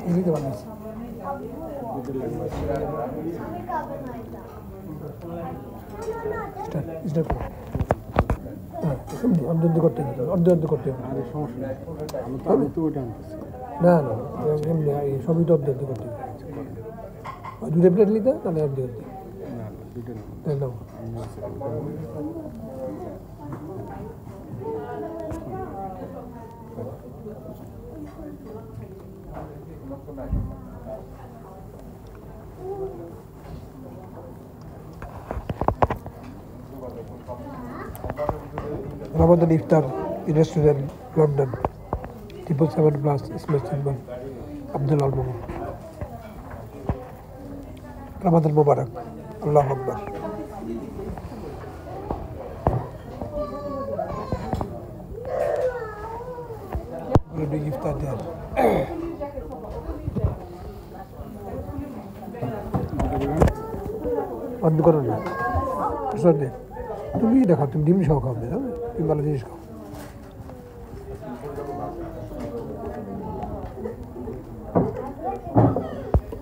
এদিকে বানাইছি অর্ধ করতে অর্ধ করতে হবে না না এমনি সবই তো অর্ধ করতে হবে দুটো প্লেট নিতে তাহলে অর্ধ করতে দাও Ramadan Iftar Restaurant, London, 777 Plus, Ismail Simban, Abdul Al Momo. Ramadan Mubarak, Allahu Akbar. We're doing iftar there. বন্ধ করো না তুমি দেখাও তুমি ডিম সহ খাবে তুমি ভালো জিনিস খাও